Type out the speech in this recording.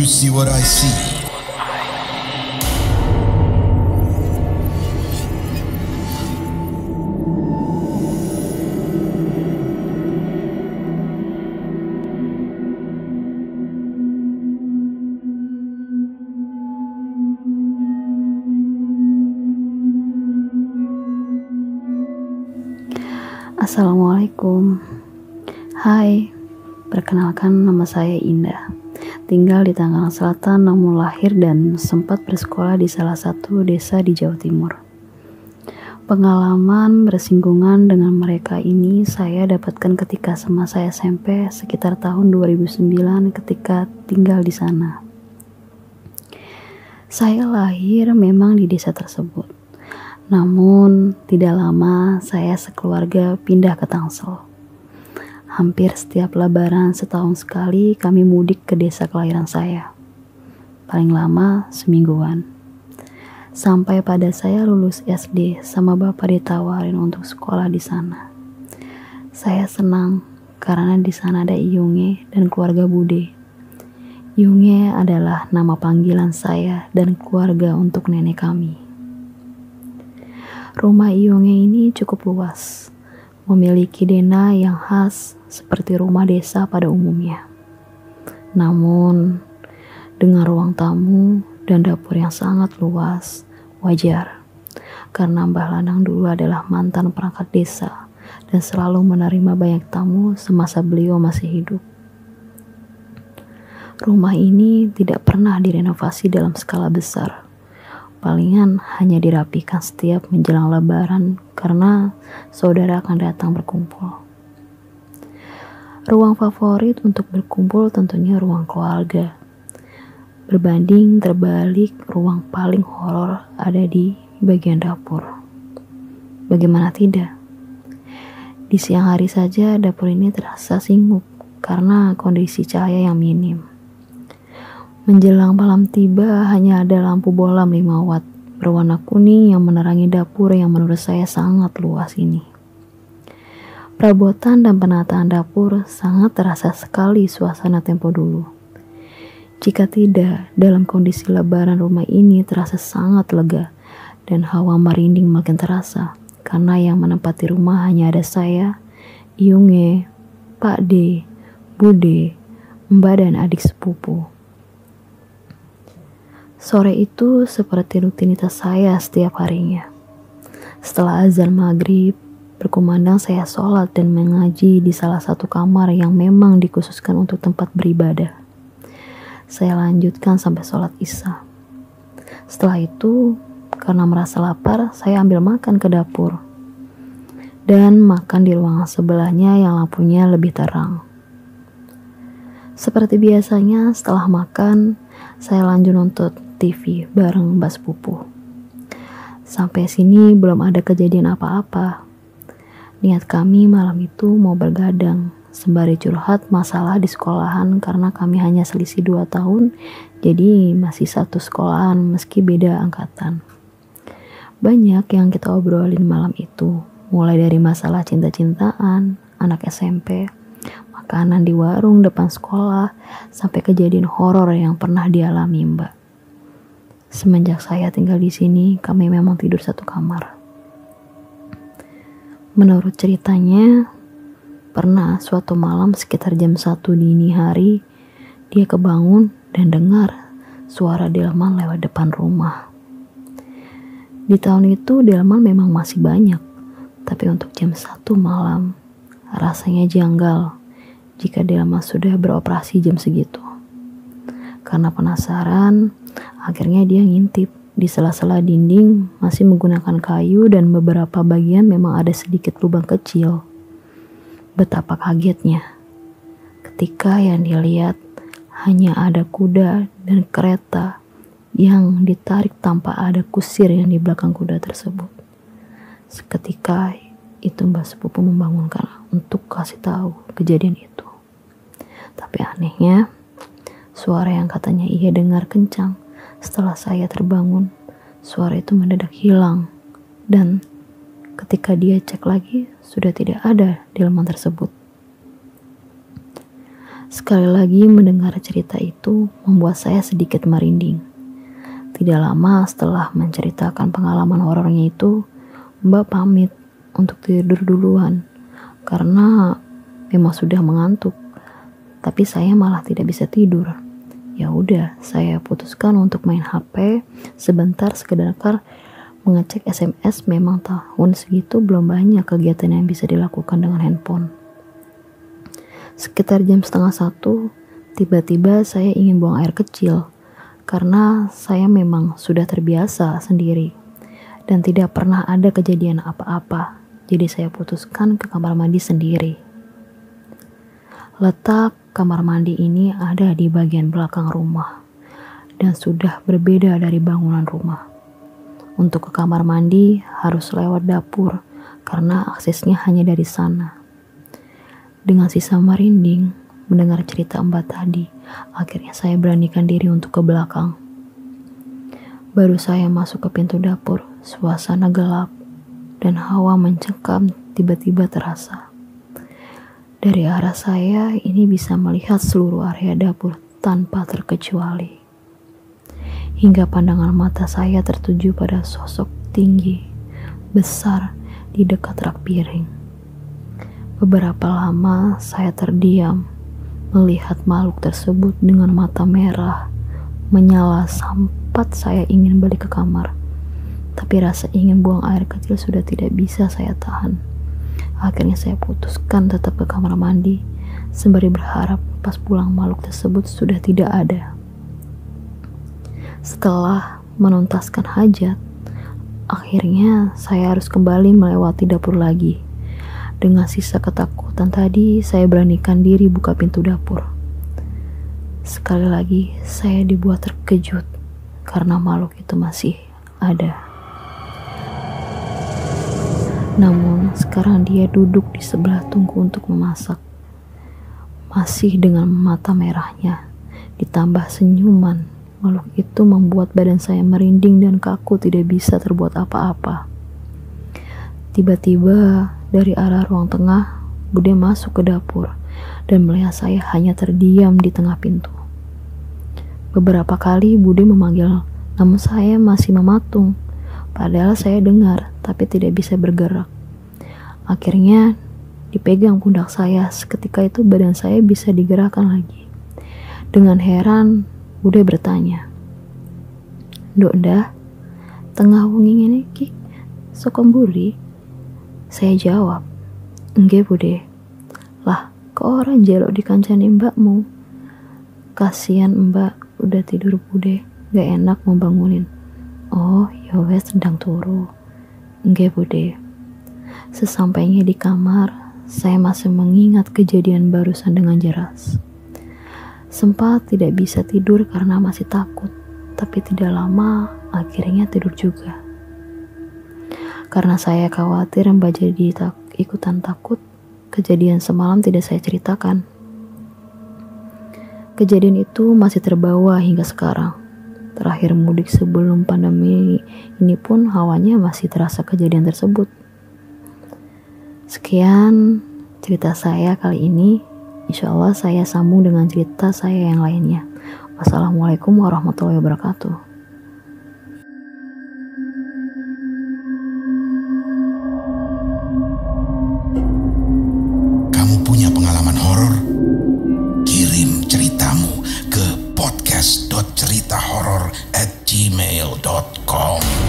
you see what I see? Assalamualaikum. Hai, perkenalkan nama saya Indah. Tinggal di Tangerang Selatan namun lahir dan sempat bersekolah di salah satu desa di Jawa Timur. Pengalaman bersinggungan dengan mereka ini saya dapatkan ketika semasa SMP sekitar tahun 2009 ketika tinggal di sana. Saya lahir memang di desa tersebut. Namun, tidak lama saya sekeluarga pindah ke Tangsel. Hampir setiap lebaran setahun sekali kami mudik ke desa kelahiran saya. Paling lama semingguan. Sampai pada saya lulus SD sama bapak ditawarin untuk sekolah di sana. Saya senang karena di sana ada Iyunge dan keluarga Bude. Iyunge adalah nama panggilan saya dan keluarga untuk nenek kami. Rumah Iyunge ini cukup luas, memiliki denah yang khas seperti rumah desa pada umumnya. Namun, dengan ruang tamu dan dapur yang sangat luas, wajar. Karena Mbah Lanang dulu adalah mantan perangkat desa dan selalu menerima banyak tamu semasa beliau masih hidup. Rumah ini tidak pernah direnovasi dalam skala besar. Palingan hanya dirapikan setiap menjelang lebaran karena saudara akan datang berkumpul. Ruang favorit untuk berkumpul tentunya ruang keluarga. Berbanding terbalik, ruang paling horor ada di bagian dapur. Bagaimana tidak? Di siang hari saja dapur ini terasa singgup karena kondisi cahaya yang minim. Menjelang malam tiba hanya ada lampu bolam 5 watt berwarna kuning yang menerangi dapur yang menurut saya sangat luas ini. Perabotan dan penataan dapur sangat terasa sekali suasana tempo dulu. Jika tidak, dalam kondisi lebaran rumah ini terasa sangat lega dan hawa merinding makin terasa karena yang menempati rumah hanya ada saya, Iyunge, Pak D, Bude, Mbak dan adik sepupu. Sore itu seperti rutinitas saya setiap harinya. Setelah azan maghrib, berkumandang saya sholat dan mengaji di salah satu kamar yang memang dikhususkan untuk tempat beribadah. Saya lanjutkan sampai sholat isya. Setelah itu, karena merasa lapar, saya ambil makan ke dapur. Dan makan di ruangan sebelahnya yang lampunya lebih terang. Seperti biasanya, setelah makan, saya lanjut nonton TV bareng Mbak Sepupu. Sampai sini belum ada kejadian apa-apa. Niat kami malam itu mau bergadang, sembari curhat masalah di sekolahan karena kami hanya selisih 2 tahun, jadi masih satu sekolahan meski beda angkatan. Banyak yang kita obrolin malam itu, mulai dari masalah cinta-cintaan, anak SMP, makanan di warung depan sekolah, sampai kejadian horor yang pernah dialami Mbak. Semenjak saya tinggal di sini, kami memang tidur satu kamar. Menurut ceritanya, pernah suatu malam sekitar jam 1 dini hari, dia kebangun dan dengar suara delman lewat depan rumah. Di tahun itu delman memang masih banyak, tapi untuk jam 1 malam, rasanya janggal jika delman sudah beroperasi jam segitu. Karena penasaran, akhirnya dia ngintip di sela-sela dinding masih menggunakan kayu dan beberapa bagian memang ada sedikit lubang kecil. Betapa kagetnya ketika yang dilihat hanya ada kuda dan kereta yang ditarik tanpa ada kusir yang di belakang kuda tersebut. Seketika itu Mbak Sepupu membangunkan untuk kasih tahu kejadian itu. Tapi anehnya, suara yang katanya ia dengar kencang setelah saya terbangun, suara itu mendadak hilang dan ketika dia cek lagi sudah tidak ada delman tersebut. Sekali lagi mendengar cerita itu membuat saya sedikit merinding. Tidak lama setelah menceritakan pengalaman horornya itu, Mbak pamit untuk tidur duluan karena memang sudah mengantuk. Tapi saya malah tidak bisa tidur. Ya udah, saya putuskan untuk main HP sebentar sekedar mengecek SMS. Memang tahun segitu belum banyak kegiatan yang bisa dilakukan dengan handphone. Sekitar jam 12:30, tiba-tiba saya ingin buang air kecil karena saya memang sudah terbiasa sendiri dan tidak pernah ada kejadian apa-apa. Jadi saya putuskan ke kamar mandi sendiri. Letak kamar mandi ini ada di bagian belakang rumah dan sudah berbeda dari bangunan rumah. Untuk ke kamar mandi harus lewat dapur karena aksesnya hanya dari sana. Dengan sisa merinding mendengar cerita Mbak tadi, akhirnya saya beranikan diri untuk ke belakang. Baru saya masuk ke pintu dapur, suasana gelap dan hawa mencekam tiba-tiba terasa. Dari arah saya ini bisa melihat seluruh area dapur tanpa terkecuali. Hingga pandangan mata saya tertuju pada sosok tinggi, besar di dekat rak piring. Beberapa lama saya terdiam melihat makhluk tersebut dengan mata merah menyala sampai saya ingin balik ke kamar. Tapi rasa ingin buang air kecil sudah tidak bisa saya tahan. Akhirnya saya putuskan tetap ke kamar mandi sembari berharap pas pulang makhluk tersebut sudah tidak ada. Setelah menuntaskan hajat, akhirnya saya harus kembali melewati dapur lagi. Dengan sisa ketakutan tadi, saya beranikan diri buka pintu dapur. Sekali lagi, saya dibuat terkejut karena makhluk itu masih ada. Namun, sekarang dia duduk di sebelah tungku untuk memasak. Masih dengan mata merahnya, ditambah senyuman, makhluk itu membuat badan saya merinding dan kaku tidak bisa terbuat apa-apa. Tiba-tiba, dari arah ruang tengah, Bude masuk ke dapur dan melihat saya hanya terdiam di tengah pintu. Beberapa kali Bude memanggil, namun saya masih mematung. Padahal saya dengar, tapi tidak bisa bergerak. Akhirnya dipegang pundak saya, seketika itu badan saya bisa digerakkan lagi. Dengan heran, Bude bertanya, "Nduk dah, tengah wengi ngene iki saka mburi?" Saya jawab, "Nggih Bude." "Lah, kok orang jelok dikancani mbakmu?" "Kasihan mbak, udah tidur Bude, gak enak mau bangunin." "Oh, ya wes sedang turu." "Nggih Bude." Sesampainya di kamar, saya masih mengingat kejadian barusan dengan jelas. Sempat tidak bisa tidur karena masih takut, tapi tidak lama akhirnya tidur juga. Karena saya khawatir Mbak jadi ikutan takut, kejadian semalam tidak saya ceritakan. Kejadian itu masih terbawa hingga sekarang. Terakhir mudik sebelum pandemi ini pun hawanya masih terasa kejadian tersebut. Sekian cerita saya kali ini. Insya Allah saya sambung dengan cerita saya yang lainnya. Wassalamualaikum warahmatullahi wabarakatuh. podcast.ceritahoror@gmail.com